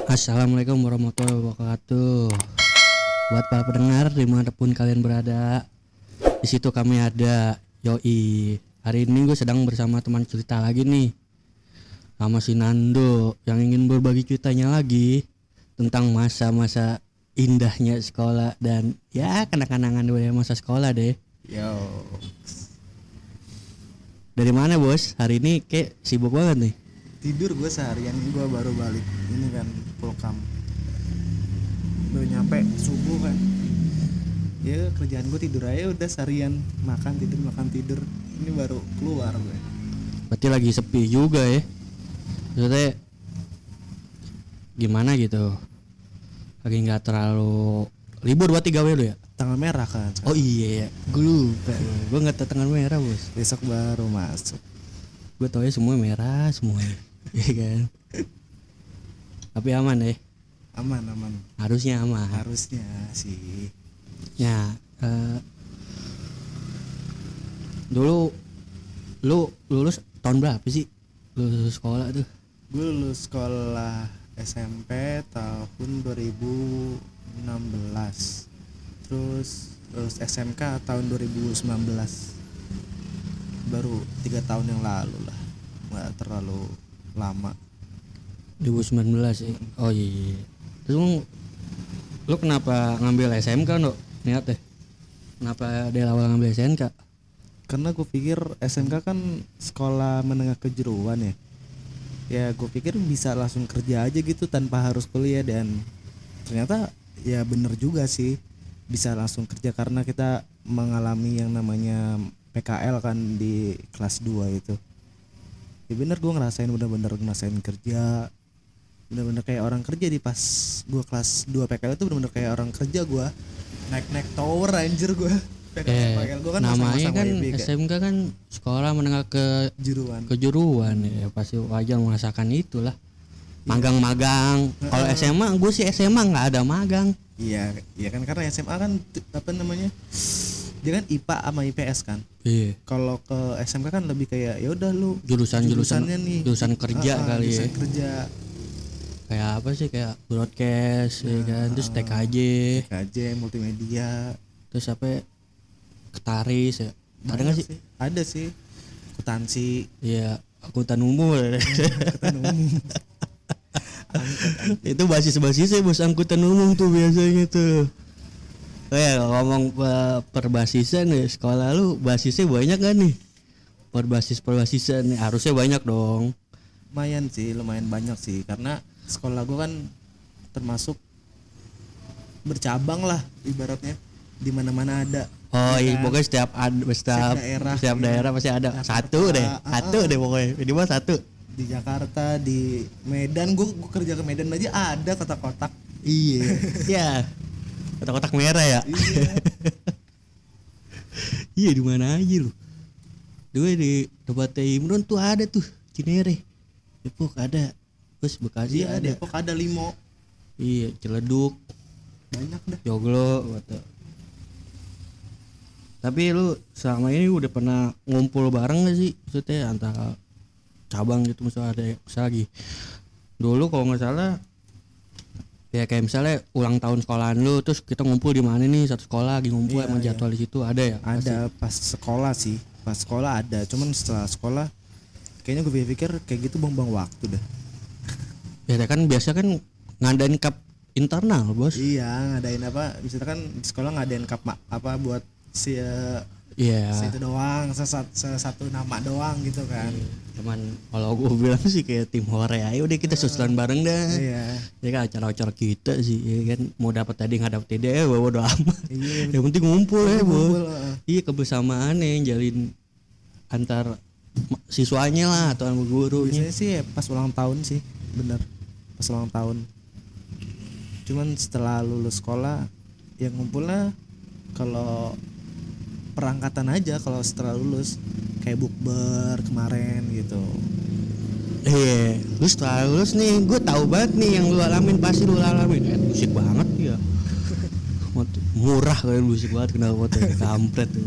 Assalamualaikum warahmatullahi wabarakatuh. Buat para pendengar dimanapun kalian berada, di situ kami ada Yoi. Hari ini gue sedang bersama teman cerita lagi nih, sama si Nando yang ingin berbagi ceritanya lagi tentang masa-masa indahnya sekolah dan ya kenang-kenangan dari masa sekolah deh. Yo, Dari mana bos? Hari ini kayak sibuk banget nih. tidur gue seharian, gue baru balik ini kan Pulkam. Baru nyampe subuh kan. Ya kerjaan gue tidur aja udah seharian, makan tidur. Ini baru keluar gue. Berarti lagi sepi juga ya. Maksudnya gimana gitu? Lagi nggak terlalu libur buat 3 W lu ya? Tanggal merah kan. Oh iya ya, gue lupa. Gue nggak tahu tanggal merah bos. Besok baru masuk. Gue tau ya semua merah semuanya. Iya kan. Tapi aman ya. Aman. Harusnya aman. Harusnya sih. Ya. Dulu lu lulus tahun berapa sih? Lulus sekolah tuh? Gue lulus sekolah SMP tahun 2016. Terus lulus SMK tahun 2019. Baru 3 tahun yang lalu lah, nggak terlalu lama. 2019 ya. Oh iya. Terus lu kenapa ngambil SMK no? Niat deh. Kenapa dari awal ngambil SMK? Karena gue pikir SMK kan sekolah menengah kejuruan ya. Ya gue pikir bisa langsung kerja aja gitu tanpa harus kuliah, dan ternyata ya bener juga sih, bisa langsung kerja karena kita mengalami yang namanya PKL kan di kelas 2 itu. Ya bener, gue bener-bener ngerasain kerja, bener-bener kayak orang kerja di pas gue kelas 2 PKL itu, bener-bener kayak orang kerja. Gue naik tower anjir gue. PKL gue kan namanya kan WIB, SMK kan sekolah menengah kejuruan ya, pasti wajar merasakan itulah. Magang-magang. Kalau SMA gue sih SMA nggak ada magang. Iya kan karena SMA kan apa namanya, dia kan IPA sama IPS kan. Iya. Kalau ke SMK kan lebih kayak ya udah lu Jurusannya nih. Jurusan kerja kali jurusan ya. Kerja. Kayak apa sih, kayak broadcast ya kan, terus TKJ multimedia. Terus apa? Ketaris ya. Ada nggak sih? Ada sih. Akuntansi. Iya, akuntan umum. Akuntan umum. Itu basis-basisnya bos angkutan umum tuh biasanya tuh. Ngomong perbasisan ya, sekolah lu basisnya banyak kan nih? Perbasisan nih harusnya banyak dong. Lumayan banyak sih, karena sekolah gua kan termasuk bercabang lah ibaratnya, di mana-mana ada. Oh iya, kan? pokoknya setiap daerah pasti ada satu deh pokoknya, minimal satu. Di Jakarta, di Medan, gue kerja ke Medan aja ada kotak-kotak. Iya. Ya. Kotak-kotak merah ya. Iya. Iya, di mana aja lu. Dua di tempat Imron tuh ada tuh, Cinere. Depok ada. Terus Bekasi Iya, ada. Depok ada Limo. Iya, Ciledug. Banyak dah. Joglo gitu. Tapi lu selama ini udah pernah ngumpul bareng gak sih? Maksudnya antara cabang gitu, misalnya ada lagi. Dulu kalau nggak salah ya kayak misalnya ulang tahun sekolahan lu, terus kita ngumpul di mana nih, satu sekolah lagi ngumpul, emang jadwal di situ ada ya? Ada pas sekolah sih. Pas sekolah ada, cuman setelah sekolah kayaknya gue pikir kayak gitu buang-buang waktu dah. Ya kan biasa kan ngadain cup internal, bos. Iya, ngadain apa? Misalnya kan di sekolah ngadain cup apa buat si itu doang, satu nama doang gitu kan. Cuman kalau gue bilang sih kayak tim hore aja udah kita susulan bareng dah. Iya. Ya kan acara-acara kita sih ya kan, mau dapat tadi nggak dapat ide bodo amat. Iya. Yang penting ngumpul ya, Ngumpul, Iya, kebersamaan yang jalin antar siswanya lah atau gurunya. Biasanya sih pas ulang tahun sih, bener. Pas ulang tahun. Cuman setelah lulus sekolah yang ngumpulnya kalau perangkatan aja, kalau setelah lulus kayak bukber kemarin gitu. Iya, lu setelah lulus nih, gue tahu banget nih yang lu alamin, pasti lu alamin. Musik banget ya. murah kan musik banget, kenal motor kampret tuh.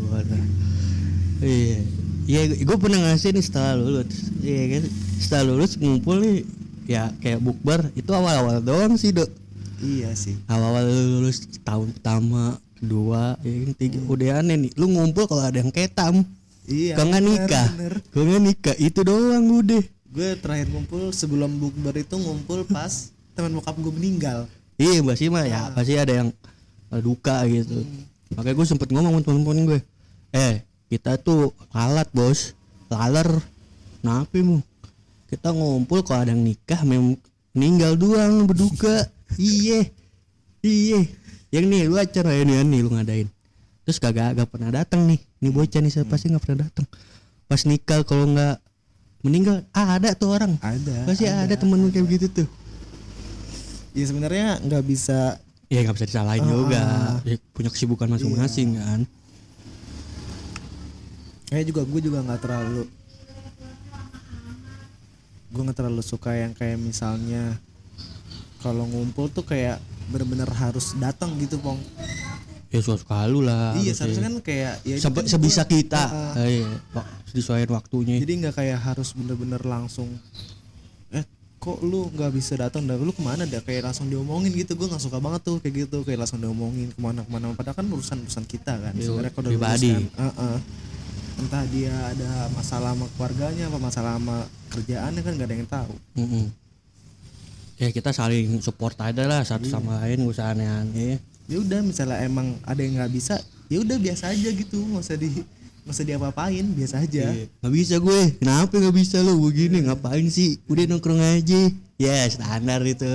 Iya. Iya, gue pernah ngasih nih setelah lulus. Iya kan, setelah lulus ngumpul nih, ya kayak bukber itu awal-awal doang sih dok. Iya sih. Awal-awal lulus tahun pertama, kedua, ya kan, tiga, udah aneh nih. Lu ngumpul kalau ada yang ketam, Iya. kalau nggak nikah, kalau nggak nikah itu doang udah. Gue terakhir ngumpul sebelum bukber itu ngumpul pas teman bokap gue meninggal. Iya pasti mah ya, pasti ada yang duka gitu. Makanya gue sempet ngomong sama temen-temen gue, kita tuh lalat bos, laler, kenapa mu? Kita ngumpul kalau ada yang nikah, meninggal doang berduka. Iye, yang nih lu acara ini nih lu ngadain, terus kagak pernah datang nih bocah nih siapa sih nggak pernah datang. Pas nikah kalau nggak meninggal, ada tuh orang, pasti ada temen lu kayak begitu tuh. Ya sebenarnya nggak bisa. Ya nggak bisa disalahin juga, ya, punya kesibukan masing-masing kan. Kayak gue juga nggak terlalu suka yang kayak misalnya kalau ngumpul tuh kayak bener-bener harus datang gitu Pong. Ya suka lu lah. Iya seharusnya kan kayak ya sebisa kita. Iya, disesuaikan waktunya. Jadi nggak kayak harus bener-bener langsung. Kok lu nggak bisa datang? Dah lu kemana? Dah kayak langsung diomongin gitu. Gue nggak suka banget tuh kayak gitu. Kayak langsung diomongin kemana. Padahal kan urusan kita kan. Sebenarnya kalau pribadi. Entah dia ada masalah sama keluarganya apa masalah sama kerjaannya kan nggak ada yang tahu. Ya kita saling support aja lah satu sama lain, gak usah aneh-aneh. Ya udah misalnya emang ada yang nggak bisa, ya udah biasa aja gitu, nggak usah diapa-apain, biasa aja. Nggak bisa gue, kenapa nggak bisa lo begini? Ngapain sih? Udah nongkrong aja. Ya standar itu.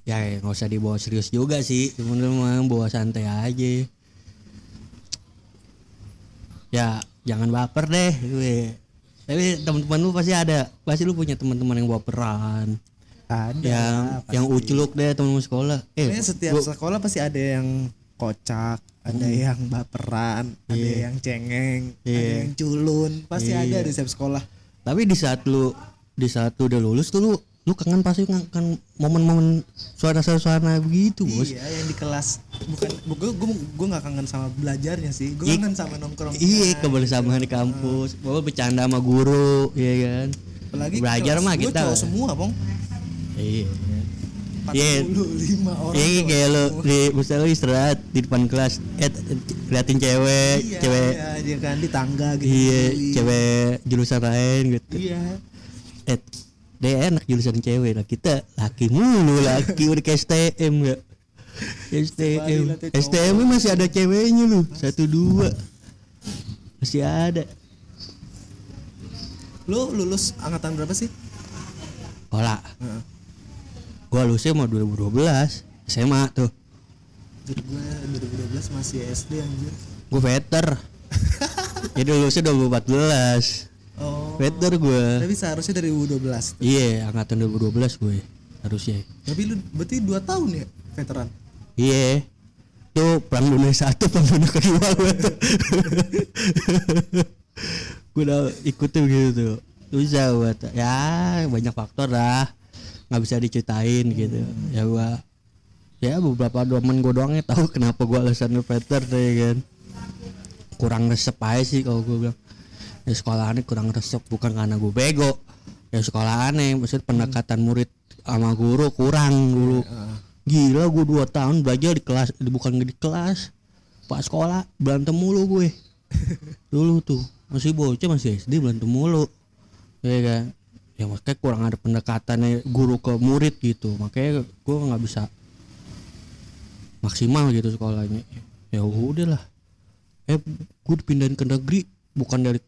Ya nggak usah dibawa serius juga sih, teman-teman bawa santai aja. Ya jangan baper deh gue. Tapi teman-teman lu pasti lu punya teman-teman yang baperan. Ada yang uculuk deh teman-teman sekolah. Setiap sekolah pasti ada yang kocak, ada yang baperan, ada yang cengeng, ada yang culun, pasti ada di setiap sekolah. Tapi di saat lu udah lulus tuh lu kangen pasti kan momen-momen suara-suara begitu bos. Iya yang di kelas gue nggak kangen sama belajarnya sih, gue kangen sama nongkrong. Iya kebersamaan di kampus, bawa bercanda sama guru, iya kan. Apalagi belajar mah kita cowok semua Bang. Iya. 45 orang. Iya kayak lu misalnya lu istirahat di depan kelas, liatin cewek. Iya, dia kan di tangga gitu. Iya, cewek jurusan lain gitu. Iya. Dia enak jurusan cewek lah, kita laki mulu, udah kayak STM gak? STM masih ada ceweknya lu, 1-2 masih ada. Lu lulus angkatan berapa sih? Olah. Gua lulusnya mau 2012 SMA tuh. Gue 2012 masih SD anjir. Gue veter. Jadi lulusnya 2014. Veter gue. Tapi seharusnya dari 2012. Iya, angkatan 2012 gue harusnya. Tapi lu berarti 2 tahun ya veteran? Iya. Tuh perang dunia 1, perang dunia kedua gue tuh. Gue udah ikutnya begitu. Susah buat. Ya banyak faktor lah. Nggak bisa diceritain gitu. Ya beberapa temen gue doang yang tahu kenapa gue alasan veter ya kan. Kurang resep aja sih kalau gue bilang. Ya sekolahannya kurang resep, bukan karena gue bego. Ya sekolahannya maksud pendekatan murid sama guru kurang dulu. Gila gue 2 tahun belajar di kelas, bukan di kelas. Pas sekolah berantem mulu gue. Dulu tuh masih bocah, masih SD berantem mulu. Ya kan. Ya makanya kurang ada pendekatannya guru ke murid gitu. Makanya gue nggak bisa maksimal gitu sekolahnya. Ya udahlah. Gue dipindahin ke negeri bukan dari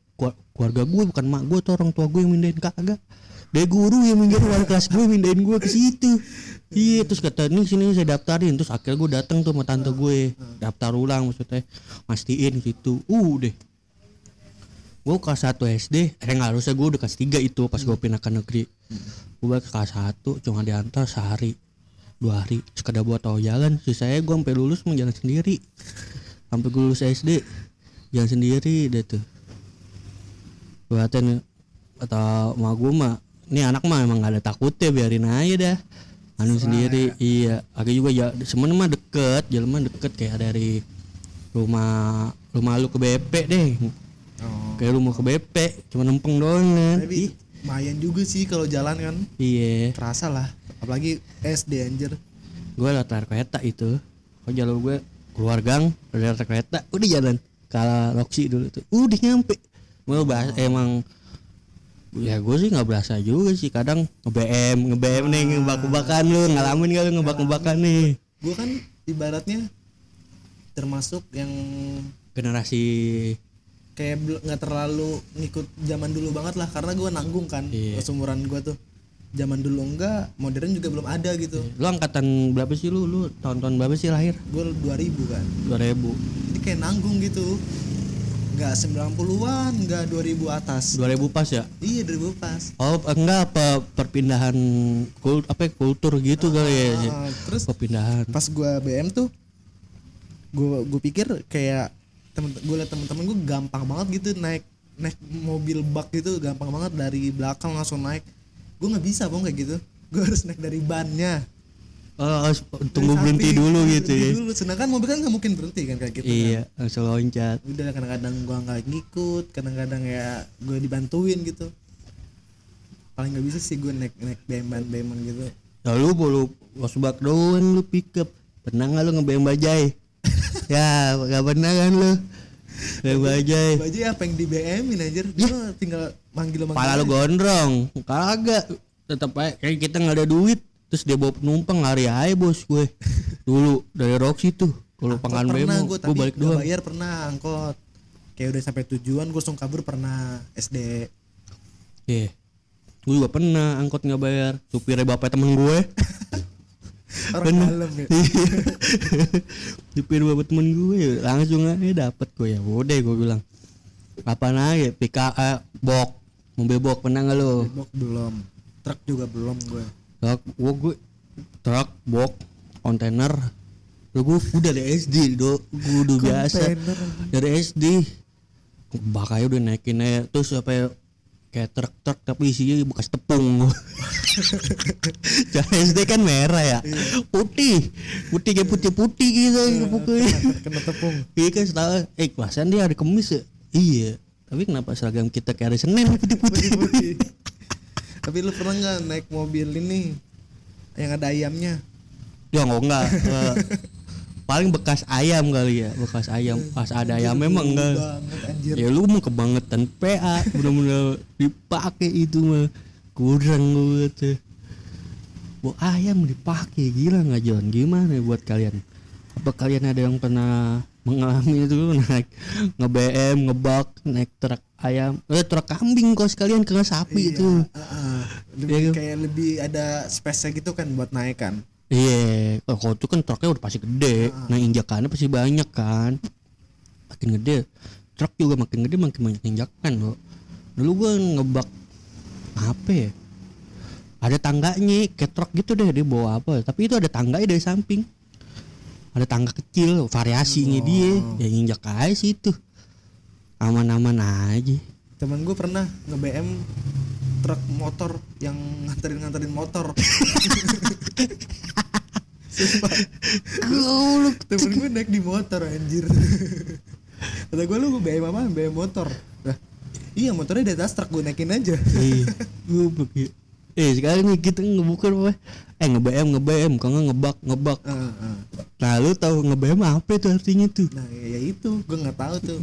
keluarga gue, bukan mak gue atau orang tua gue yang mindahin, kagak. Dari guru yang mindahin, wali kelas gue mindahin gue ke situ. Iya, terus kata nih sini saya daftarin, terus akhirnya gue datang tuh sama tante gue, daftar ulang maksudnya, mastiin gitu. Deh. Gue kelas 1 SD, nggak harusnya gue udah kelas 3 itu pas gue pindah ke negeri. Gue kelas 1 cuma diantar sehari 2 hari sekedar buat tahu jalan. Sisanya gue sampai lulus mau jalan sendiri. Sampai gue lulus SD jalan sendiri deh tuh. Buatan atau mau gue mah, nih anak mah emang gak ada takutnya, biarin aja dah. Anu sendiri, iya. Agak juga ya, semuanya mah deket, jalan mah deket kayak dari rumah lu ke BP deh. Kayak lu mau ke BP cuma numpang doang kan. Tapi lumayan juga sih kalau jalan kan. Iya. Kerasa lah. Apalagi SD anjir. Gue lewat layar kereta itu. Kok jalur gue keluar gang, layar kereta, udah jalan. Kalau Roxy dulu tuh, udah nyampe. Gue emang ya gue sih nggak berasa juga sih. Kadang nge-BM nih, ngebak-ngebakan lu, ngalamin gak lu ngebak-ngebakan nih. Gue kan ibaratnya termasuk yang Generasi kayak nggak terlalu ngikut zaman dulu banget lah, karena gue nanggung kan. Iya. Seumuran gue tuh zaman dulu enggak, modern juga belum ada gitu. Lu angkatan berapa sih lu? Lu tahun-tahun berapa sih lahir? Gue 2000 kan. 2000. Jadi kayak nanggung gitu. Enggak 90-an, enggak 2000 atas. 2000 pas ya? Iya 2000 pas. Oh, enggak apa perpindahan kultur gitu kali ya. Terus Perpindahan. pas gue BM tuh gue pikir kayak gue liat temen-temen gue gampang banget gitu naik mobil bak gitu, gampang banget dari belakang langsung naik. Gue nggak bisa bang kayak gitu, gue harus naik dari bannya. Tunggu berhenti dulu gitu ya. Dulu, sedangkan mobil kan nggak mungkin berhenti kan kayak gitu. Iya, Kan. langsung loncat. Udah kadang-kadang gue nggak ngikut, kadang-kadang ya gue dibantuin gitu. Paling nggak bisa sih gue naik BM gitu. Ya lu wasbak doang lu pick up. Pernah nggak lu nge-BM bajai? Ya, gak pernah kan lu. BM bajai. Bajai apa yang di BM-in anjir? Dia tinggal manggil. Pala lu gondrong. Kagak. Tetep aja kayak kita nggak ada duit. Terus dia bawa penumpang lari aja bos gue. Dulu dari Roxy tuh. Kalau pangkalan BM gue balik doang. Bayar pernah angkot. Kayak udah sampai tujuan gue langsung kabur pernah SD. Iya. Gue juga pernah angkot nggak bayar. Supirnya bapak temen gue. Orang dalam ya. Supir bapak temen gue langsung aja dapet gue. Ya udah gue bilang. Apaan aja? Bok. Mobil bok pernah nggak lo? Bok belum. Truk juga belum gue. Gue truk, bok, kontainer. Gue udah dari SD gue udah biasa dari SD. Bak aja udah naikin aja. Terus apa ya, kayak truk tapi isinya bekas tepung. Jangan SD kan merah ya, putih kayak putih gitu pokoknya. Kena tepung. Iya kan setelah kelasan dia hari Kamis ya. Iya. Tapi kenapa seragam kita kayak hari Senin putih. Tapi lu pernah nggak naik mobil ini yang ada ayamnya? Ya enggak. Paling bekas ayam kali ya, bekas ayam. Pas ada ayam memang enggak. Ya lu mau kebangetan PA, bener-bener dipakai itu mah kurang gue tuh. Bu ayam dipakai gila nggak John? Gimana buat kalian? Apa kalian ada yang pernah mengalami itu naik nge-BM, ngebak, naik truk ayam, truk kambing kok sekalian kena sapi itu. Lebih kayak lebih ada space-nya gitu kan buat naik kan. Iya, kalau itu kan truknya udah pasti gede, nah injakannya pasti banyak kan. Makin gede, truk juga makin gede makin banyak injakan loh. Dulu gua ngebak apa ya? Ada tangganya, kayak truk gitu deh, dia bawa apa? Tapi itu ada tangganya dari samping. Ada tangga kecil, variasinya dia, yang injak aja sih itu. Aman-aman aja. Temen gue pernah nge-BM truk motor yang nganterin motor. Sumpah. Temen gue naik di motor anjir. Kata gue lu BM apa? BM motor. Nah, iya motornya di atas truk, gue naikin aja. Iya. Sekarang nih kita ngebuka apa? nge-BM kalau ngebak. Nah lu tahu nge-BM apa itu artinya tuh? Nah ya itu gue nggak tahu tuh.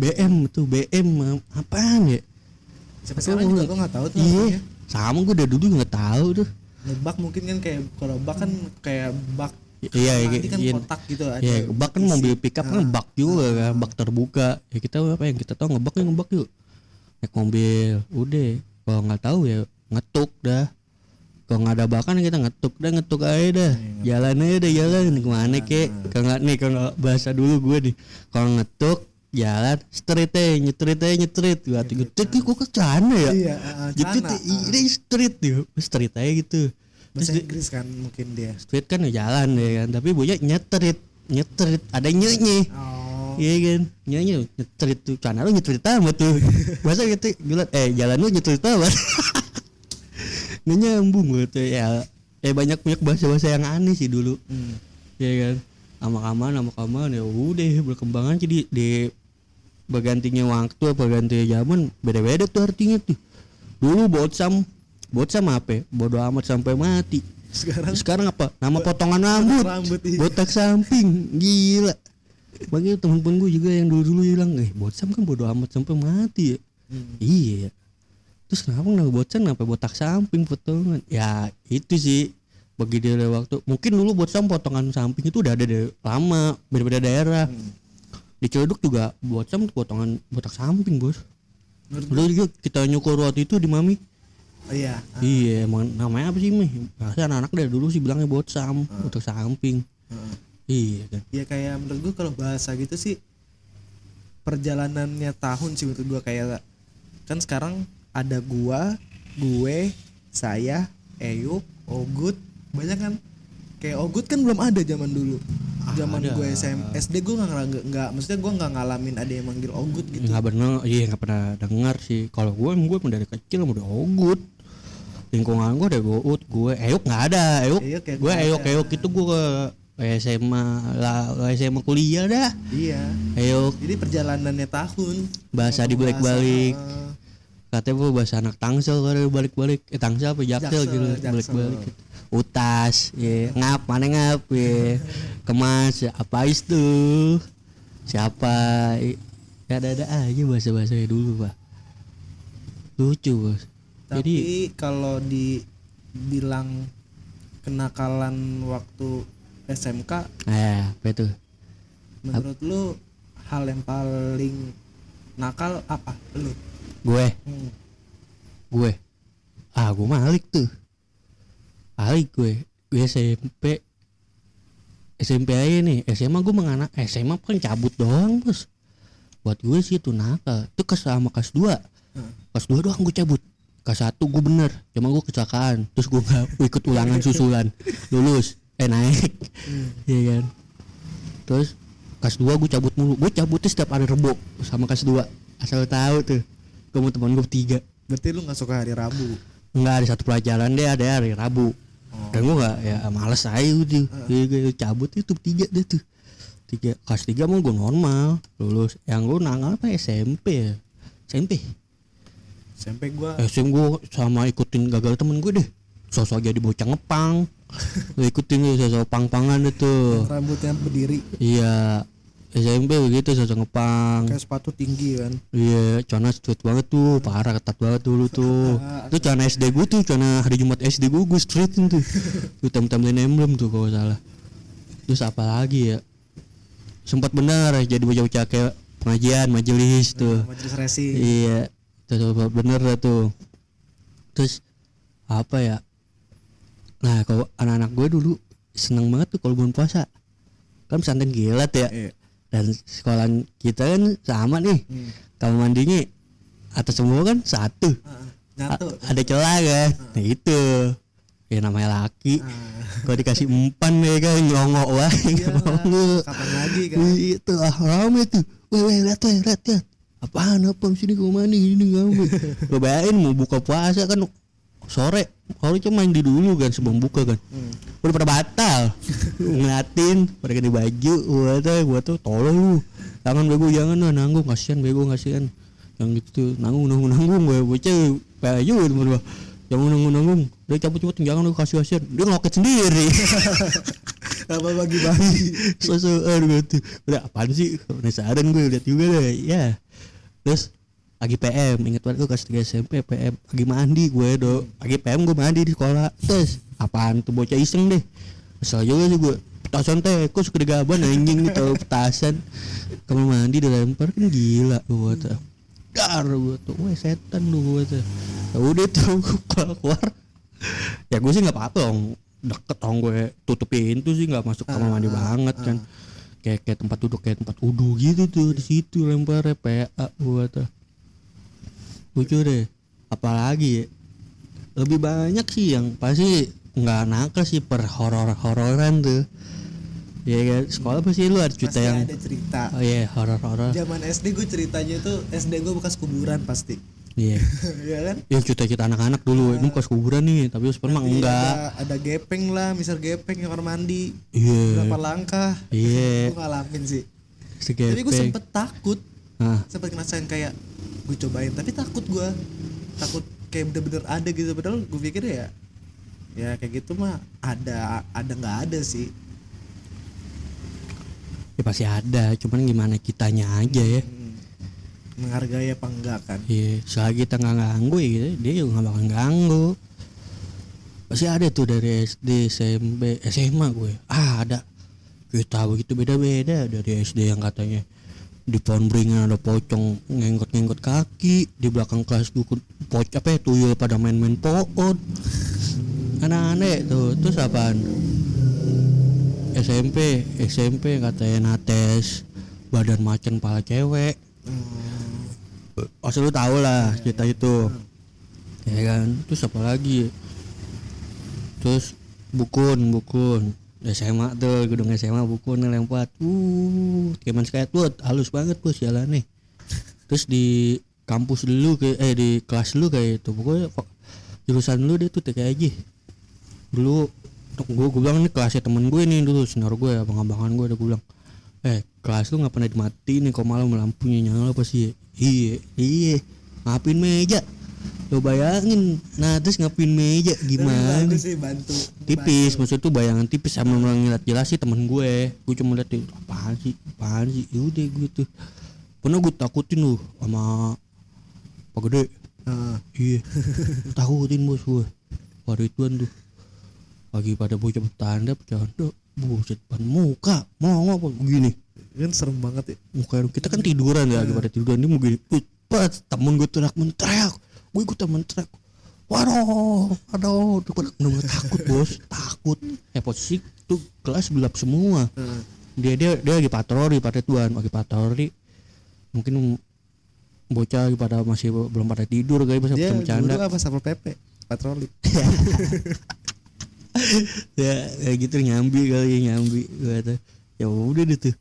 BM apaan ya? Sampai sekarang juga gue nggak tahu tuh. Iya. Sama gue dari dulu nggak tahu tuh. Ngebak mungkin kan kayak kalau bak kan kayak bak. Iya, kan kotak gitu ada. Iya, bak kan mobil pickup kan bak juga kan, bak terbuka. Ya kita apa yang kita tahu ngebak yuk. Naik mobil, udah. Kalau nggak tahu ya ngetuk dah. Kalau nggak ada bakan kita ngetuk aja dah. Jalan aja dah, jalan kemana kek? Kalau bahasa dulu gue nih. Kalau ngetuk jalan street gua tuh kok ke sana ya? Iya, gitu ini street aja gitu. Bahasa Inggris kan mungkin dia. Street kan ya jalan ya kan, tapi bunyi nyetrit ada nyenyi. Iya kan, nyenyi nyetrit tuh. Sana lu nyetrit amat tuh. Bahasa gitu jalan lu nyetrit amat. Nggak nyambung gitu ya. Banyak bahasa yang aneh sih dulu. Iya kan. Lama-lama ya udah berkembang aja di bergantinya waktu apa gantinya zaman beda-beda tuh artinya tuh. Dulu botsam apa? Bodo amat sampai mati. Sekarang apa? Nama potongan rambut, iya. botak samping, gila. Bagi temen-temen gue juga yang dulu bilang, botsam kan bodo amat sampai mati ya. Iya. Terus kenapa nama botsam sampai botak samping potongan? Ya itu sih. Bagi dia waktu. Mungkin dulu botsam potongan samping itu udah ada dari lama, beda-beda daerah. Di Ciledug juga botsam potongan botak samping, Bos. Dulu juga kita nyukur waktu itu di Mami. Oh iya. Iya, emang namanya apa sih Mi? Pasti anak-anak dari dulu sih bilangnya botsam, botak samping. Iya kan. Ya kayak menurut gue kalau bahasa gitu sih perjalanannya tahun sih menurut gue, kayak kan sekarang ada gue, saya, Eyup, Ogut, banyak kan. Kayak Ogut kan belum ada zaman dulu. Zaman ada. gue SD gue nggak maksudnya gue nggak ngalamin ada yang manggil Ogut gitu. Nggak bener, iya nggak pernah dengar sih. Kalau gue dari kecil udah Ogut. Lingkungan gue udah gue Eyuk nggak ada. Gue Eyuk itu gue SMA lah, SMA kuliah dah. Iya. Eyuk. Jadi perjalanannya tahun. Bahasa dibalik-balik. Katanya gue bahasa anak Tangsel kalau balik-balik. Tangsel apa Jaksel gitu, balik-balik. Utas, ya ngap, mana ngap, ya kemas, apa itu? Siapa? Ya ada aja bahasa-bahasanya dulu pak. Lucu bos. Tapi Jadi kalau dibilang kenakalan waktu SMK, apa itu? menurut lu hal yang paling nakal apa lu? Gue gue Malik tuh. Alik gue SMP aja nih. SMA gue menganak, SMA kan cabut doang bos. Buat gue sih itu nakal. Itu sama kelas 2. Kelas 2 doang gue cabut. Kelas 1 gue bener, cuma gue kecelakaan. Terus gue gak ikut ulangan susulan. Lulus, naik. Iya kan. Terus kelas 2 gue cabut mulu. Gue cabutnya setiap hari Rebo sama kelas 2. Asal tahu tuh. Gue mau teman gue 3. Berarti lu gak suka hari Rabu? Enggak, ada satu pelajaran dia ada hari Rabu. Dan gue gak, ya males aja gitu. Gue cabut itu 3 deh tuh. 3, kelas 3 mau gue normal. Lulus. Yang gue nangal apa SMP ya? SMP gue sama ikutin gagal temen gue deh. Sosok jadi bocah ngepang. Ikutin sosok pang-pangan itu. Rambutnya berdiri. Iya. SMP begitu sosok ngepang. Kayak sepatu tinggi kan. Iya, celana street banget tuh, parah ketat banget dulu tuh. Itu celana SD gue tuh, celana hari Jumat SD gue straightin tuh. Tuh tem-temlin emblem tuh kalau salah. Terus apa lagi ya? Sempat benar jadi bocah-bocah kayak pengajian, majelis tuh. Majelis racing. Iya. Terus bener lah tuh. Terus apa ya? Nah, kalau anak-anak gue dulu seneng banget tuh kalau bulan puasa. Kan pesantren kilat ya. Iya. Dan sekolah kita kan sama nih. Kamar mandinya atas semua kan satu. Ada celah kan. Nah itu. Ya namanya laki. Kalau dikasih empan ya kan nyongok wah. Kapan lagi kan? Itu rame tuh. Weh lihat. Apaan sini gue mandi ini kamu. Gue bayangin mau buka puasa kan sore. Kalau cuma mandi dulu kan sebelum buka kan. Udah pada batal. Ngeliatin pada ganti baju. Gua tuh tolong lu. Jangan lah nanggung, kasihan bego kasihan. Yang gitu nanggung gue bocah baju temen gua. Jangan nanggung. Dia cabut jangan lu kasihan. Dia ngeloket sendiri. Apa bagi-bagi. Sosokan gitu. Udah apaan sih? Penasaran gue lihat juga deh. Ya. Terus lagi PM, inget banget gue kelas 3 SMP PM lagi mandi gue lagi PM gue mandi di sekolah. Terus apaan tuh bocah iseng deh. Kesel juga sih gue. Petasan kok suka digaban anjing gitu petasan. Kamar mandi dilempar kan gila gue tuh. Dar gue tuh, setan lu gue tuh. Ya udah tuh keluar. Ya gue sih enggak apa-apa dong. Deket dong gue tutup pintu sih enggak masuk kamar mandi banget kan. Kayak tempat duduk kayak tempat wudu gitu tuh di situ lemparnya PA gue tuh. Lucu deh. Apalagi ya? Lebih banyak sih yang pasti nggak nakal sih per hororan tuh. Ya kan sekolah pasti lu ada cerita yang ada cerita. Oh iya horor. Zaman SD gue ceritanya tuh SD gue bekas kuburan pasti. Iya. Iya kan? Ya cerita anak-anak dulu ini bekas kuburan nih tapi sebenarnya enggak. Ada gepeng lah, misal gepeng yang kamar mandi. Iya. Berapa langkah? Iya. Gue ngalamin sih. Segepeng. Tapi gue sempet takut. Ah, sempat ngerasain kayak gue cobain tapi takut kayak bener-bener ada gitu, padahal gue pikir ya kayak gitu mah ada nggak ada sih. ya pasti ada, cuman gimana kitanya aja ya. Menghargai apa enggak kan. Iya, selagi kita nggak ganggu ya gitu, dia juga nggak bakal ganggu. Pasti ada tuh dari SD, SMP, SMA gue. Ada. Kita begitu beda-beda dari SD yang katanya di pohon beringin ada pocong ngenggot-ngenggot kaki, di belakang kelas gue tuyul pada main-main pohon. Aneh-aneh tuh. Terus apaan? SMP katanya nates badan macan pala cewek. Asal lu tahu lah cerita itu. Ya kan? Terus apa lagi? Terus bukun SMA tuh, gedung SMA bukun lempar. Keman skateboard halus banget bos jalannya. Terus di kampus dulu di kelas lu kayak itu. Pokoknya jurusan lu dia tuh TKJ. Dulu gue bilang nih kelasnya temen gue nih dulu, senior gue, abang-abangan gue udah bilang, kelas lu nggak pernah dimatiin nih, kok malam lampunya nyala apa sih? Iya, ngapin meja. Lo bayangin, nah terus ngapin meja gimana? Bantu. Tipis, maksud tuh bayangan tipis sama ngeliat jelas sih temen gue cuma liat apaan sih, yaudah gitu. Pernah gue takutin lu sama Pak Gede. Iya, takutin bos gue. Pada ituan tuh lagi pada bocah bercanda, buset ban muka mau apa begini Kan serem banget ya. muka kita kan tiduran ya, lagi pada tiduran dia mau gini, pas temen gue teriak, gue ikutan menteriak, aduh tuh bener takut bos, takut. Posisi tuh kelas gelap semua. Dia lagi patroli pada tuan, mungkin bocah lagi pada masih belum pada tidur kali pas bercanda. Dia guru apa satpol PP patroli. ya gitu nyambi kata. Ya udah deh tuh.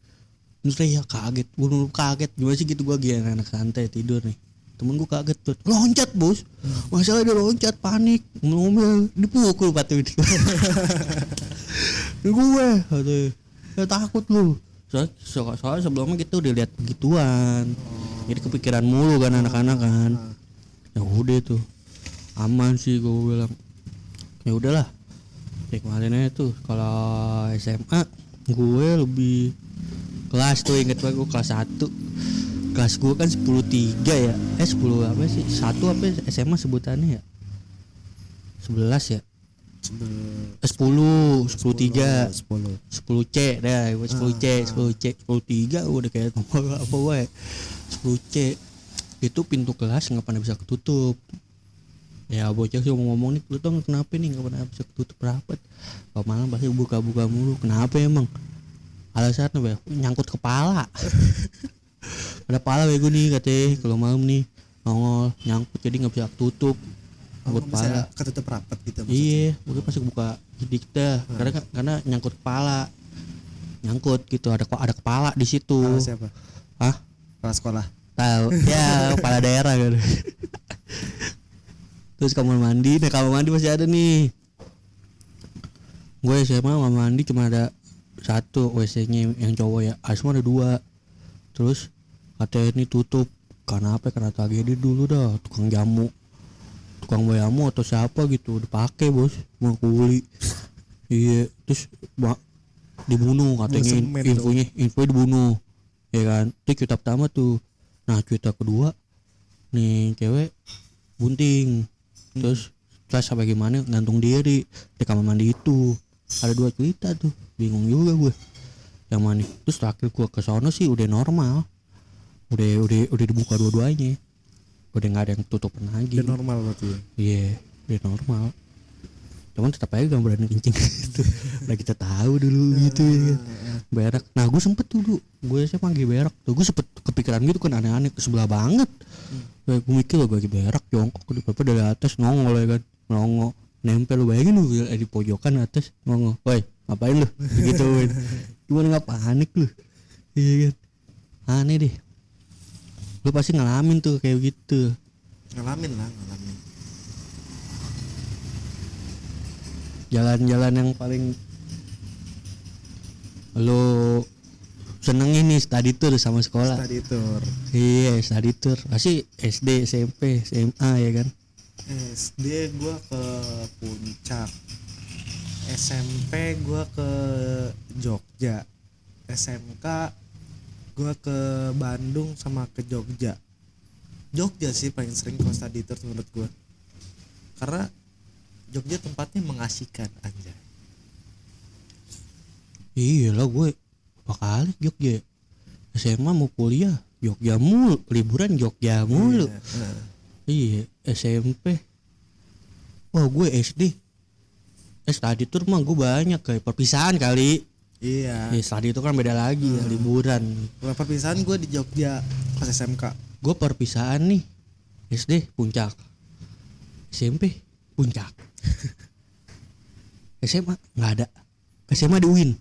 Terus ya kaget, gue kaget gimana sih gitu, gue lagi anak santai tidur nih, temen gue kaget tuh loncat bos. Masalah dia loncat, panik, ngomel dipukul patuh itu. Gue ya takut lu, soalnya sebelumnya kita udah lihat begituan, jadi kepikiran mulu kan anak-anak kan. Ya udah tuh aman sih gue bilang. Ya udahlah, kayak kemarin aja tuh. Kalau SMA gue lebih kelas tuh, inget banget gue kelas 1. Kelas gue kan 10-3 ya. 10 apa sih? 1 apa SMA sebutannya ya? 11 ya? 10 10-3 10C dah, 10C 10-3 udah kayak apa wae. 10C itu pintu kelas nggak pernah bisa ketutup. Ya bocah sih ngomong nih, lu tau kenapa nih nggak pernah bisa ketutup rapat, kalau malam pasti buka-buka mulu. Kenapa emang? Alasannya nyangkut kepala. Ada kepala gue nih katanya, kalau malam nih nongol nyangkut jadi nggak bisa tutup. Buat kepala ketutup rapat gitu maksudnya. Iya, mungkin pasti buka jedik dah. Karena nyangkut kepala. Nyangkut gitu, ada kepala di situ. Kepala siapa? Kepala sekolah. Tahu. Ya, kepala daerah gitu. Terus kamar mandi masih ada nih. Gue SMA kamar mandi cuma ada satu, WC-nya yang cowok ya. Semua ada 2. Terus katanya ini tutup. Karena apa? Karena tragedi dulu dah, tukang bayamu atau siapa gitu dipakai bos, mau kuli. Iya, terus dibunuh katanya, infonya dibunuh. Ya kan? Itu cerita pertama tuh. Nah, cerita kedua nih cewek bunting. Terus sampai gimana gantung diri di kamar mandi itu. Ada 2 cerita tuh, bingung juga gue yang mana. Terus terakhir gue ke sono sih udah normal, udah dibuka dua-duanya, udah nggak ada yang tutupin lagi. Udah normal berarti. Iya, udah normal. Cuman tetap aja gak berani kencing gitu. Udah kita tahu dulu gitu ya kan. Berak. Nah gue sempet dulu, gue sih panggil berak tuh, gue sempet kepikiran gitu kan, aneh-aneh sebelah banget. Gue mikir gue lagi berak jongkok di dari atas nongol ya kan, nempel. Lu bayangin lu di pojokan atas nongol, woi ngapain lu gitu kan. Gimana nggak panik lu? Iya kan, aneh deh. Lu pasti ngalamin tuh kayak gitu. Ngalamin. Jalan-jalan yang paling lu seneng ini study tour sama sekolah. Study tour. Iya, study tour. Pasti SD, SMP, SMA ya kan. SD gua ke Puncak. SMP gua ke Jogja. SMK gua ke Bandung sama ke Jogja. Jogja sih paling sering kalau study tour menurut gua. Karena Jogja tempatnya mengasihkan aja. Iya lah, gue berapa kali Jogja. SMA mau kuliah Jogja mulu, liburan Jogja mulu. Iya, SMP. Wah, gue SD. Study tour mah gue banyak kayak perpisahan kali. Iya. Ya, study tour kan beda lagi ya, liburan. Perpisahan gue di Jogja pas SMK. Gue perpisahan nih. SD Puncak. SMP Puncak. SMA nggak ada. SMA di UIN.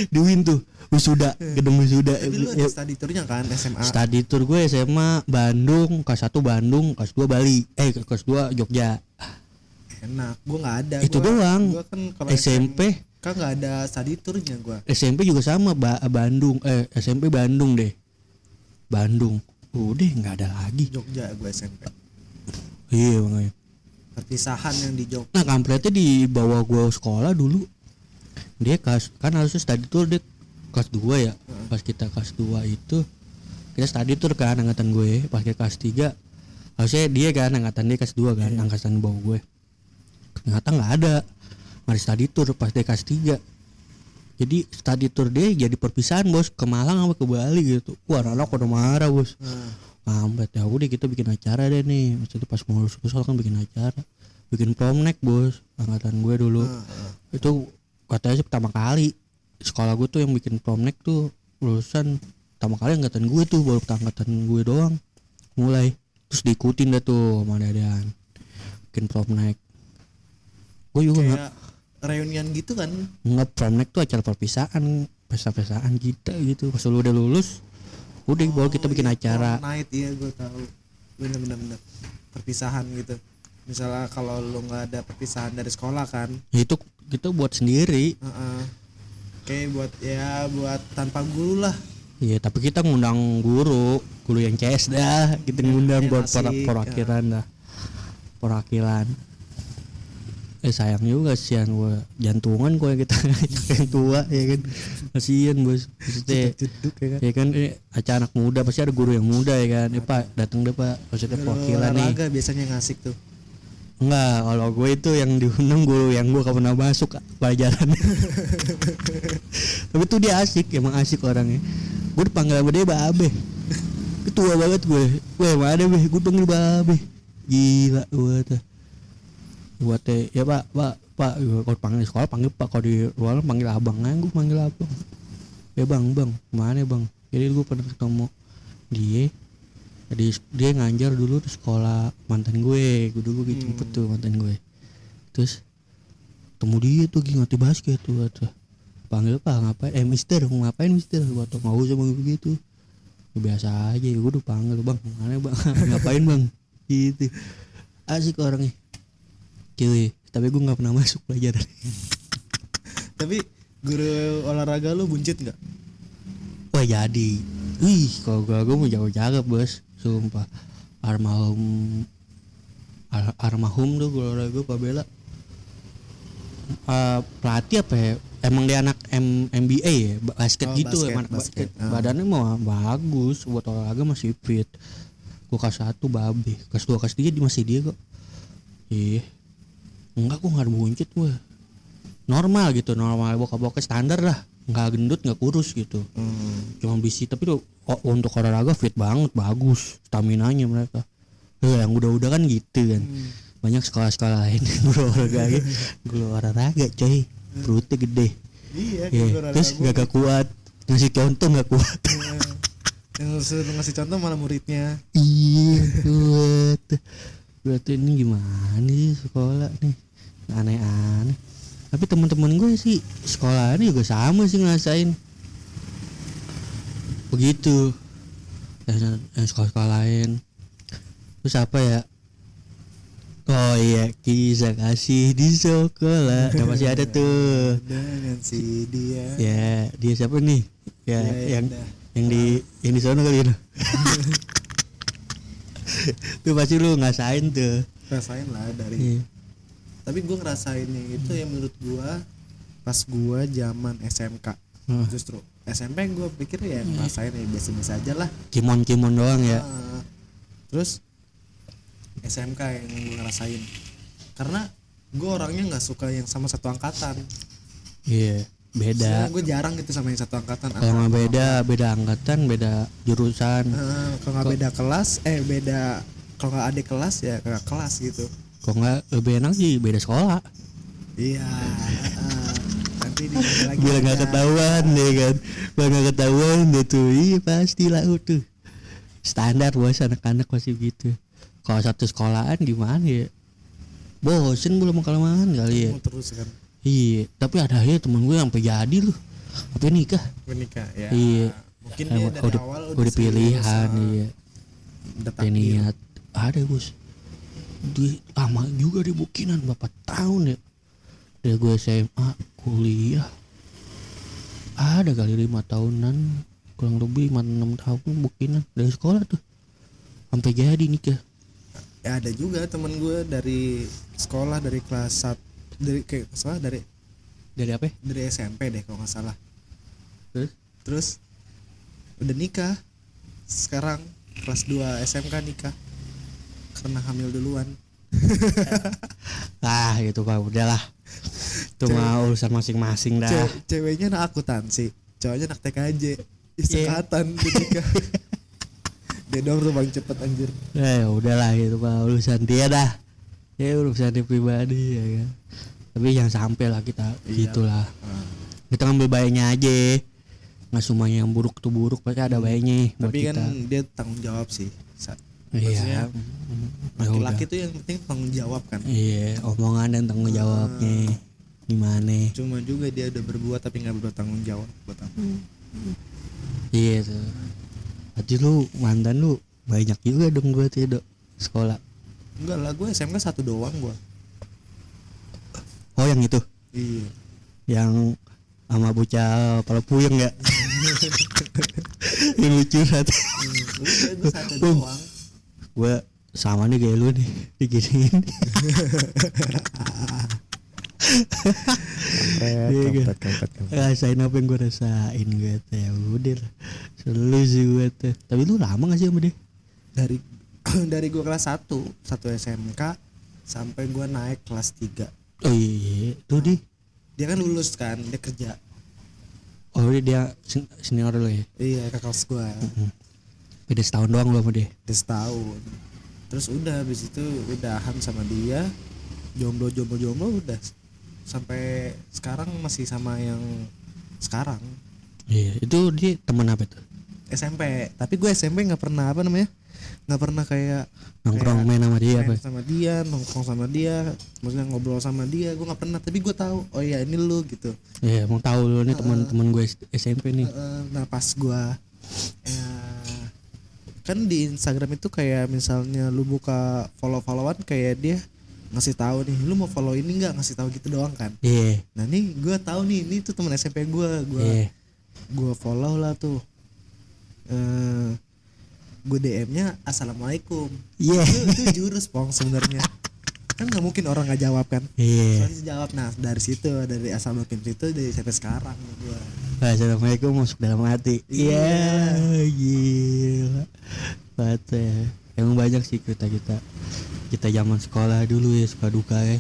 Di UIN tuh wisuda, gedung wisuda. Tapi lu ada study tournya kan SMA? Study tour gue SMA Bandung, kelas 1 Bandung, kelas 2 Bali. Kelas 2 Jogja. Enak, gue nggak ada. Itu doang. Gua kan kalau SMP kan nggak ada study tournya gue. SMP juga sama Bandung. SMP Bandung deh. Bandung. Udah nggak ada lagi. Jogja gue SMP. Iya makanya. Perpisahan yang di Jogja. Nah kampretnya di bawah gue sekolah dulu. Dia kan harusnya study tour dia kelas 2 ya. Pas kita kelas 2 itu kita study tour kan angkatan gue. Pas kita kelas 3 harusnya dia kan angkatan dia kelas 2 kan, angkatan bawah gue. Ternyata nggak ada study tour pas dia kelas 3. Jadi study tour dia jadi perpisahan bos, ke Malang sama ke Bali gitu. Wah anak udah marah bos. Kampret ya udah kita bikin acara deh nih. Maksudnya pas mau lulus kan bikin acara, bikin prom night bos, angkatan gue dulu. Itu katanya sih pertama kali sekolah gue tuh yang bikin prom night tuh lulusan pertama kali angkatan gue tuh, baru angkatan gue doang mulai. Terus diikutin dah tuh sama Dadan bikin prom night. Gue juga kayak reunian gitu kan? Nggak, prom night tuh acara perpisahan, pesta-pestaan kita gitu. Pas lu udah lulus udah baru kita bikin acara. Prom night, iya gue tahu. Bener. Perpisahan gitu. Misalnya kalau lu nggak ada perpisahan dari sekolah kan? Ya, itu kita buat sendiri. Kayak buat tanpa guru lah. Iya, tapi kita ngundang guru yang CS dah, kita ngundang buat perwakilan dah. Perwakilan. Sayang juga kasihan gue, jantungan gue kita yang tua ya kan, kasihan bos. Maksudnya ya kan acara anak muda pasti ada guru yang muda ya kan. Pak datang deh pak, maksudnya perwakilan nih. Olahraga biasanya ngasih tuh. Enggak, kalau gue itu yang diundang guru yang gue gak pernah masuk pelajaran. Tapi tuh dia asik, emang asik orangnya. Gue dipanggil sama dia Babe. Ketua banget gue. Weh mana be, gue panggil Babe. Gila gue tuh. Buat ya pak, kalau panggil di sekolah panggil pak, kalau di luar panggil abang aja, gue panggil abang. Ya bang, mana bang? Jadi gue pernah ketemu dia. Jadi dia ngajar dulu di sekolah mantan gue dulu dijemput tuh mantan gue. Terus ketemu dia tuh lagi ngerti basket tuh. Panggil pak ngapain? Mister mau ngapain mister? Buat mau sama gue gitu. Ya, biasa aja, gue udah panggil bang, mana bang? Ngapain bang? Gitu. Asik orangnya. Cuy, tapi gue nggak pernah masuk pelajaran. Tapi guru olahraga lu buncit nggak? Wah jadi, kalau gue mau jago-jago bos, sumpah. Armahum tuh guru olahraga Pak Bella. Pelatih apa ya? Emang dia anak MBA ya, basket gitu emang basket. Badannya mau bagus, buat olahraga masih fit. Gue kelas 1 Babe, kelas 2 kelas 3 masih dia kok. Iya. Enggak, gue gak buncit gue. Normal gitu, normal bokap-bokap standar lah. Gak gendut, gak kurus gitu. Cuma bisi, tapi tuh untuk olahraga fit banget, bagus staminanya mereka. Yang udah-udah kan gitu kan. Banyak sekolah-sekolah lain guru olahraga coy, perutnya gede. Iya, terus gak kuat, ngasih contoh gak kuat. Yang ngasih contoh malah muridnya. Iya, kuat. Berarti ini gimana sih sekolah nih, aneh-aneh. Tapi teman-teman gue sih sekolah ini juga sama sih ngerasain begitu. Yang sekolah-sekolah lain. Terus apa ya? Oh iya, kisah kasih di sekolah. Nah, masih ada tuh. Dengan si dia. Ya, dia siapa nih? Ya, Ya, yang udah. yang di sana kali ya. Tuh pasti lu ngasain tuh. Rasain lah dari. Iya. Tapi gue ngerasainnya itu yang menurut gue pas gue zaman SMK. Justru SMP gue pikir ya ngerasain ya biasa-biasa aja lah. Kimon doang ya. Terus SMK yang gue ngerasain karena gue orangnya nggak suka yang sama satu angkatan. Iya, beda. Gue jarang gitu sama yang satu angkatan. Kalau nggak beda angkatan, beda jurusan. Kalau nggak beda kelas, kalau nggak adik kelas ya kakak kelas gitu. Kalau nggak lebih enak sih beda sekolah. Iya. Nanti lagi. Biar nggak ketahuan deh kan, biar nggak ketahuan deh tuh. Iya pastilah tuh. Standar bos anak-anak masih gitu. Kalau satu sekolahan gimana ya? Bosen belum kelamaan kali ya. Mau terus kan. Iya, tapi ada aja temen gue sampai jadi loh. Sampai nikah. Menikah ya. Iya. Mungkin dia dari awal udah pilihan serius, iya. udah Udah niat. Ada bos. Dia lama juga di Bukinan berapa tahun ya? Dari gue SMA kuliah. Ada kali 5 tahunan, kurang lebih 5-6 tahun Bukinan dari sekolah tuh. Sampai jadi nikah. Ya ada juga temen gue dari sekolah dari kelas 1 Dari apa? dari SMP deh kalau nggak salah. Terus? Udah nikah. Sekarang kelas 2 SMK nikah karena hamil duluan. Ah gitu pak, udahlah. Itu mah urusan masing-masing dah. Ceweknya anak akuntansi, cowoknya anak TKJ. Sekatan nikah. Dia dong tuh paling cepet anjir. Udahlah gitu pak, urusan dia dah. Ya urusan dia pribadi ya kan. Tapi jangan sampai lah kita gitulah. Kita ngambil baiknya aja. Nggak semuanya yang buruk tuh buruk, pasti ada baiknya buat Tapi kita. kan dia tanggung jawab sih. Iya. Laki-laki tuh yang penting tanggung jawab kan. Iya, omongan dan tanggung jawabnya gimana? Cuma juga dia udah berbuat tapi nggak bertanggung jawab buat apa? Iya tuh. Berarti lu mantan lu banyak juga dong berarti dok sekolah. Enggak lah, gue SMK 1 doang gue. Oh yang itu? Iya. Yang sama bocah kepala puyeng ya? Yang lucu satu. Udah gue 1 doang. Gue sama nih kayak lu nih diginiin. Kampret. Rasain apa yang gue rasain gue tuh ya udah lah. Selalu sih gue tuh. Tapi lu lama gak sih sama dia? Dari gue kelas 1 SMK sampai gue naik kelas 3. Oh iya tuh Dia kan lulus kan, dia kerja. Oh dia senior lo ya? Iya, kakak kelas gue. Beda setahun doang lo sama dia? Dia setahun. Terus udah habis itu udahan sama dia. Jomblo udah. Sampai sekarang masih sama yang sekarang. Iya, itu dia teman apa tuh? SMP. Tapi gue SMP nggak pernah nggak pernah kayak Nongkrong main sama dia apa? main sama dia, nongkrong sama dia, maksudnya ngobrol sama dia. Gue nggak pernah. Tapi gue tahu, oh ya ini lu gitu. Iya, mau tahu lu nih teman-teman gue SMP nih. Nah pas gue kan di Instagram itu kayak misalnya lu buka follow-followan kayak dia ngasih tahu nih, lu mau follow ini nggak, ngasih tahu gitu doang kan. Iya. Nah nih gue tahu nih, ini tuh teman SMP gue gue follow lah tuh. Gue DM-nya assalamualaikum. Iya. Itu jurus pong sebenarnya. Kan nggak mungkin orang nggak jawab kan. Iya. Soalnya jawab. Nah dari situ, dari assalamualaikum itu dari sampai sekarang gue. Assalamualaikum masuk dalam hati. Iya. Gila. Bata ya. Emang banyak sih kita zaman sekolah dulu ya, suka duka ya.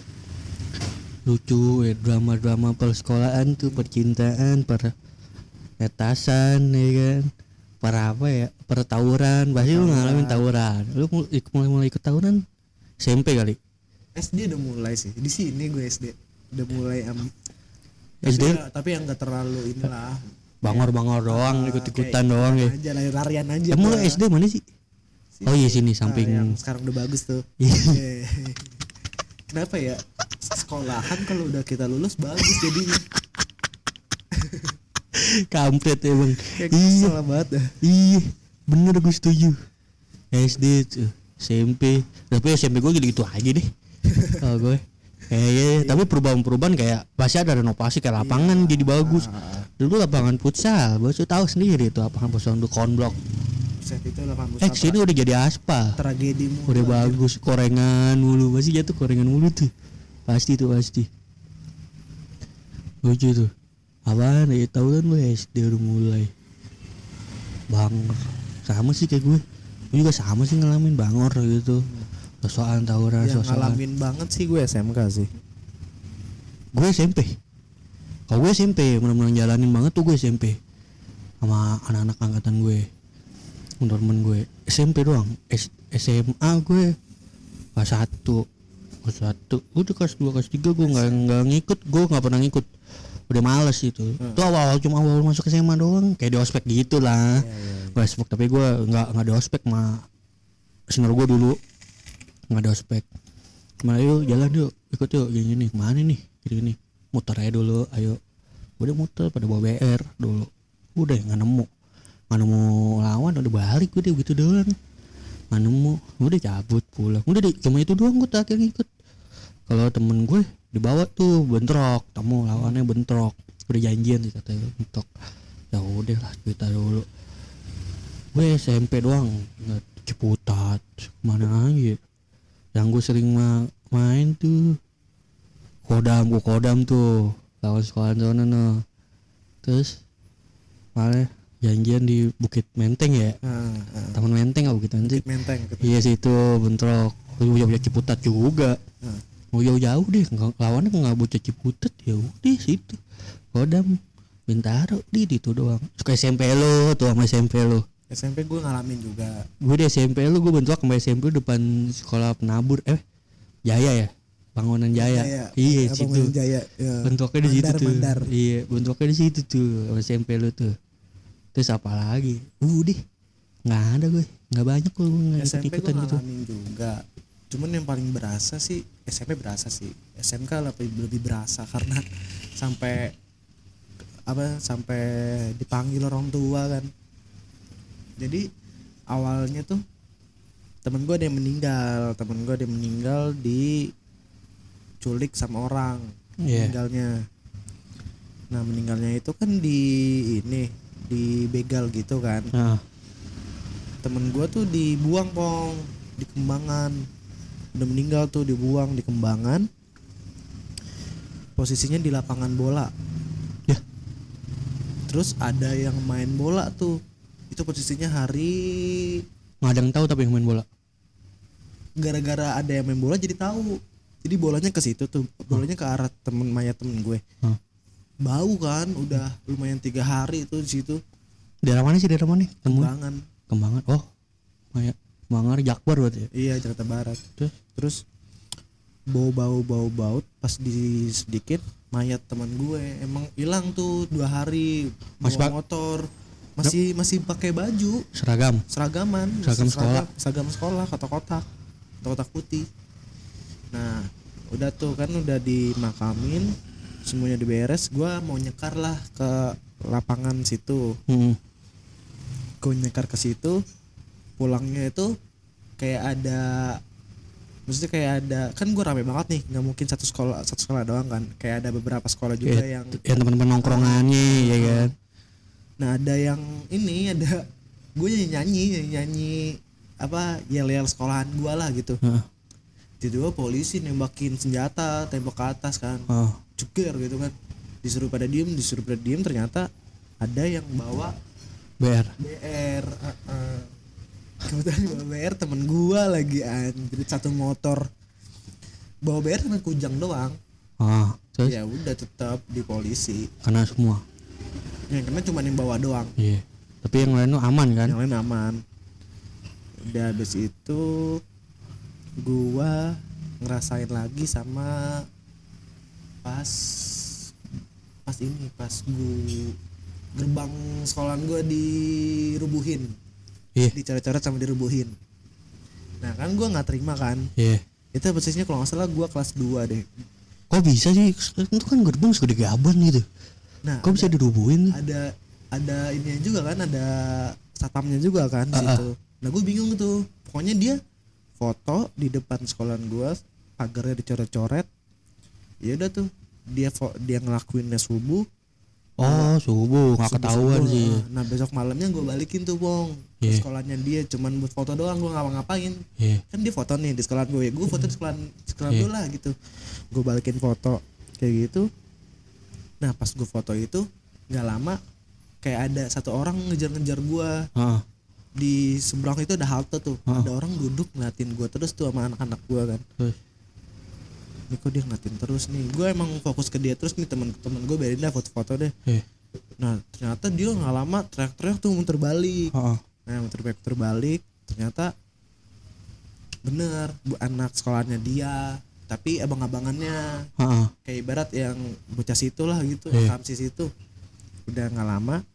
Lucu ya, drama-drama persekolahan tuh, percintaan, peretasan ya kan. Apa ya, pertawuran. Pasti lu ngalamin tawuran. Lu mulai ikut tawuran SMP kali? SD udah mulai sih. Di sini gue SD udah mulai SD? Tapi yang gak terlalu inilah. Bangor-bangor doang, ikut-ikutan doang ya. Aja lari-larian aja. Emang lu SD mana sih? Oh iya sini samping. Yang sekarang udah bagus tuh. Kenapa ya? Sekolahan kalau udah kita lulus bagus jadinya. Kampret emang. Iya banget dah. Iya bener, gue setuju. SD tuh, SMP. Tapi SMP gue gitu-gitu aja deh. Kalau gue tapi perubahan kayak pasti ada renovasi kayak lapangan jadi bagus. Dulu lapangan futsal, bos tahu sendiri tuh lapangan futsal untuk konblok. Set itu 80 Sini udah jadi aspal. tragedi mulu. Udah bagus, korengan mulu, masih jatuh korengan mulu tuh. Pasti. Lucu tuh. Apaan ya, tahu kan lu SD udah mulai. Bangor. Sama sih kayak gue. Gue juga sama sih ngalamin bangor gitu. Sosokan tawuran, Yang sosokan. ngalamin banget sih gue SMK sih. Gue SMP. Kalau gue SMP, bener-bener jalanin banget tuh gue SMP. Sama anak-anak angkatan gue. Temen gue SMP doang. SMA gue kelas 1. Udah kelas 2, kelas 3 gue nggak ngikut. Gue nggak pernah ngikut. Udah males itu. Itu awal cuma awal masuk SMA doang. Kayak di ospek gitu lah. Gue ospek, tapi gue nggak di ospek mah. Senior gue dulu nggak ada ospek. Kemana yuk jalan yuk, ikut yuk gini kemana nih gini muter aja dulu, ayo. Udah muter pada bawa BR dulu. Udah nggak nemu lawan, udah balik udah gitu doang. Nggak nemu, udah cabut pulang. Udah cuma itu doang gue terakhir ngikut. Kalau temen gue dibawa tuh bentrok, temu lawannya bentrok. Udah janjian sih katanya bentrok. Ya udah lah cerita dulu. Gue SMP doang, nggak Ciputat, mana lagi? Yang gue sering main tuh kodam tuh lawan sekolah zona no. Terus malah janjian di Bukit Menteng ya. Taman Menteng atau Bukit Menteng? Menteng. Iya situ bentrok. Bocah Ciputat juga. Mau jauh deh, lawannya nggak bocah Ciputat, ya udah situ. Kodam Bintaro di itu doang. Suka SMP lo tuh sama SMP lo. SMP gue ngalamin juga. Gue di SMP lu gue bentrok sama SMP depan sekolah penabur Jaya ya, bangunan Jaya. Iya situ. Jaya. Ya. Bentroknya di situ tuh. Mandar. Iya bentroknya di situ tuh sama SMP lu tuh. Terus apa lagi? Udah nggak ada gue, nggak banyak gue nggak SMP gue ikutan gitu. ngalamin juga. Cuman yang paling berasa sih SMP berasa sih. SMK lebih berasa karena sampai dipanggil orang tua kan. Jadi awalnya tuh temen gue ada yang meninggal diculik sama orang. Meninggalnya. Nah meninggalnya itu kan di begal gitu kan. Temen gue tuh dibuang di Kembangan. Udah meninggal tuh dibuang di Kembangan. Posisinya di lapangan bola. Ya. Terus ada yang main bola tuh. Itu posisinya hari nggak ada yang tahu tapi yang main bola. Gara-gara ada yang main bola jadi tahu. Jadi bolanya ke situ tuh, bolanya ke arah mayat temen gue. Bau kan, udah lumayan 3 hari itu di situ. Daerah mana sih Kembangan. Oh, mayat Kembangan Jakbar berarti ya? Iya Jakarta Barat. Terus bau pas sedikit mayat teman gue emang hilang tuh 2 hari. Bawa motor. Masih pakai baju seragaman seragam sekolah kotak-kotak putih. Nah udah tuh kan udah dimakamin semuanya diberes, gue mau nyekar lah ke lapangan situ. Gue nyekar ke situ, pulangnya itu maksudnya kayak ada kan gue rame banget nih, nggak mungkin satu sekolah doang kan, kayak ada beberapa sekolah juga yang teman-teman nongkrongannya ya kan. Nah ada yang ada gue nyanyi yel sekolahan gue lah gitu. Tiba-tiba polisi nembakin senjata tembak ke atas kan. Ceger gitu kan, disuruh pada diem ternyata ada yang bawa BR. Kebetulan bawa BR temen gue lagi anjir, satu motor bawa BR sama kujang doang. Terus? Ya udah tetap di polisi Karena semua yang kena cuma yang bawa doang. Iya. Tapi yang lain tuh aman kan? Yang lain aman. Udah habis itu gua ngerasain lagi sama pas gerbang sekolahan gua dirubuhin. Dicoret-coret sama dirubuhin. Nah kan gua nggak terima kan. Itu posisinya kalau nggak salah gua kelas 2 deh. Kok bisa sih? Itu kan gerbang segede gaban gitu. Nah, kok bisa dirubuhin? Ada ininya juga kan, ada satpamnya juga kan di situ. Nah gue bingung tuh, pokoknya dia foto di depan sekolahan gue pagarnya dicoret-coret. Ya udah tuh dia ngelakuinnya subuh. Subuh nggak ketahuan Subuh-subuh, sih. Nah besok malamnya gue balikin tuh Bong ke Iya. sekolahnya dia, cuman buat foto doang, gue ngapa-ngapain. Iya. Kan dia foto nih di sekolah gue, gue foto di sekolah Iya. gue lah gitu. Gue balikin foto kayak gitu. Nah pas gue foto itu nggak lama kayak ada satu orang ngejar-ngejar gue. Heeh. Di seberang itu ada halte tuh, Heeh. ada orang duduk ngeliatin gue terus tuh sama anak-anak gue kan. Terus. Ini kok dia ngeliatin terus nih, gue emang fokus ke dia terus nih, teman-teman gue biarin dah foto-foto deh. Iya. Nah ternyata dia nggak lama teriak-teriak tuh muter balik. Heeh. Nah muter balik ternyata bener anak sekolahnya dia, tapi abang-abangannya, Heeh. kayak ibarat yang bocah situ lah gitu, Iya. kamsis itu. Udah nggak lama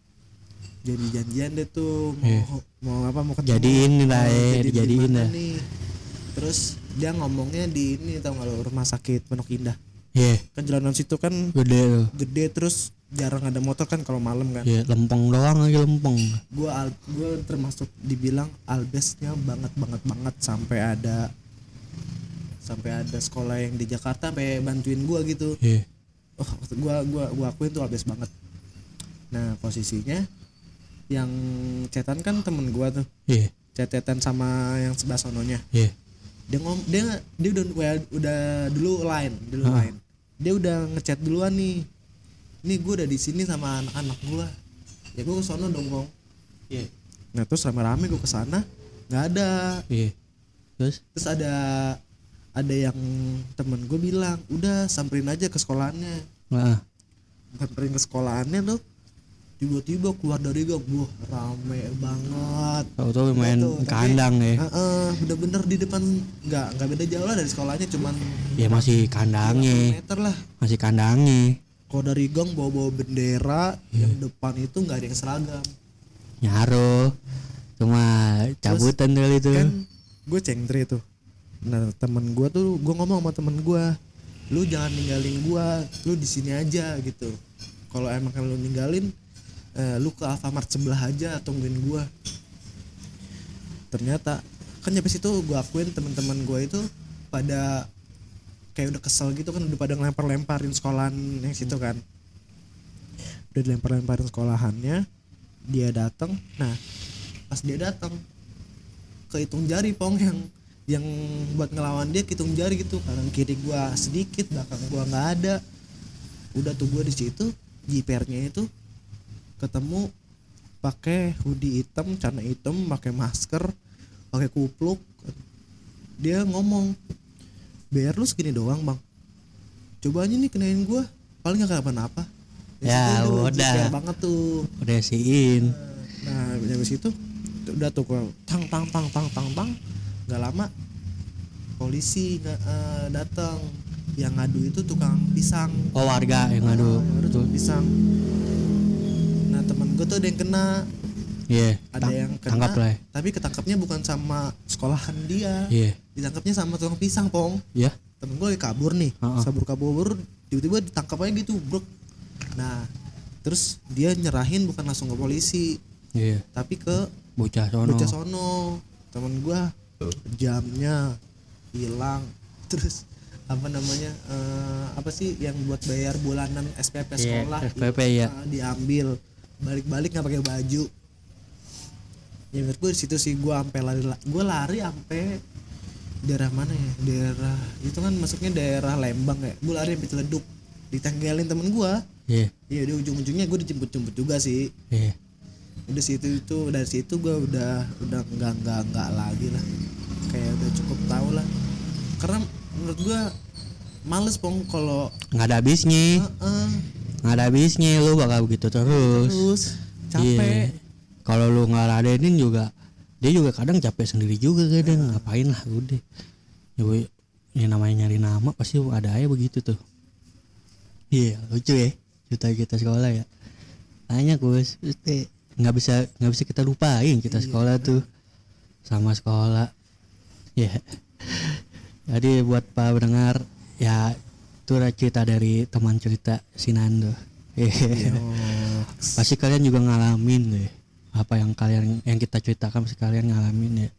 jadi janjian deh tuh Iya. mau ketemu. Jadiin lah Oh, ya, jadi di dijadiin mana dah. nih. Terus dia ngomongnya di ini, tau nggak lo, rumah sakit Pondok Indah. Iya. Kan jalanan situ kan Gede tuh. gede, terus jarang ada motor kan kalau malam kan. Iya, lempeng doang lagi lempeng. Gue termasuk dibilang albesnya banget sampai ada sekolah yang di Jakarta sampai bantuin gue gitu. Iya. Gue akuin tuh albes banget. Nah posisinya yang cetan kan temen gue tuh, Iya. cetetan sama yang sebelah sononya. Iya. Dia udah dulu line. Dia udah ngechat duluan nih. Ini gue udah di sini sama anak-anak gue. Ya gue kesono dong Bang. Iya. Nah terus rame-rame gue kesana nggak ada. Iya. Terus ada yang temen gue bilang udah samperin aja ke sekolahannya. Nah. Samperin ke sekolahannya tuh tiba-tiba keluar dari gang, wah rame banget. Tahu-tahu main Tuh, tapi, kandang ya. bener-bener di depan, nggak beda jauh lah dari sekolahnya, cuman Ya masih 5 kandangnya. meter lah. Masih kandangnya. Kalau dari gang bawa bendera, yang depan itu nggak ada yang seragam. Nyaruh. Cuma cabutan kali itu. Kan gue cengtri tuh. Nah temen gue tuh, gue ngomong sama temen gue, lu jangan ninggalin gue, lu di sini aja gitu. Kalau emang lu ninggalin, lu ke Alfamart sebelah aja tungguin gue. Ternyata kan nyampe situ gue akuin teman-teman gue itu pada kayak udah kesel gitu kan, udah pada ngelempar-lemparin sekolahan yang situ kan. Udah dilempar-lemparin sekolahannya, dia datang. Nah pas dia datang, kehitung jari Pong, yang buat ngelawan dia hitung jari gitu, kanan kiri gua sedikit, belakang gua nggak ada. Udah tuh gua di situ, jipernya itu ketemu pakai hoodie hitam, celana hitam, pakai masker, pakai kupluk. Dia ngomong, "BR lu segini doang bang, coba aja nih kenain gua, paling nggak kenapa-napa." Ya udah jiper banget tuh. udah siin. Nah dari situ udah tuh gua tang nggak lama polisi datang. Yang ngadu itu tukang pisang. Oh warga yang ngadu. Tukang pisang. Nah temen gue tuh ada yang kena. Iya. Ada yang kena, tangkap lah. tapi ketangkapnya bukan sama sekolahan dia. Iya. Ditangkapnya sama tukang pisang Pong. Iya. Temen gue lagi kabur nih. Kabur tiba-tiba ditangkap aja gitu bro. Nah terus dia nyerahin bukan langsung ke polisi, Iya. tapi ke Bocah sono. Temen gua jamnya hilang, terus apa namanya apa sih yang buat bayar bulanan SPP sekolah, SPP ya. diambil, balik nggak pakai baju. Ya menurut gua di situ sih gua sampai lari sampai daerah mana ya, daerah itu kan masuknya daerah Lembang ya, gua lari sampai Ciledug, ditanggalin temen gua. Iya. Iya di ujung-ujungnya gua dijemput juga sih. Iya. Udah dari situ gue udah enggak lagi lah, kayak udah cukup tahu lah, karena menurut gue males Pong kalau Nggak ada habisnya. Nggak ada habisnya, lu bakal begitu terus. capek. Iya. Kalau lu nggak ladenin juga, dia juga kadang capek sendiri juga kadang. Ngapain lah udah. Ya namanya nyari nama pasti ada aja begitu tuh. Iya lucu ya cerita kita sekolah ya. Banyak Gus, nggak bisa kita lupain kita sekolah tuh sama sekolah ya. Jadi buat Pak pendengar ya, itu cerita dari teman cerita si Nando. Pasti kalian juga ngalamin deh apa yang kita ceritakan, pasti kalian ngalamin ya.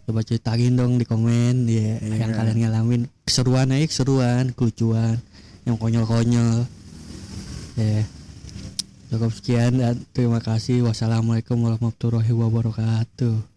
Coba ceritain dong di komen ya yang kalian ngalamin keseruan, kelucuan, yang konyol-konyol. Ya. Cukup sekian dan terima kasih. Wassalamualaikum warahmatullahi wabarakatuh.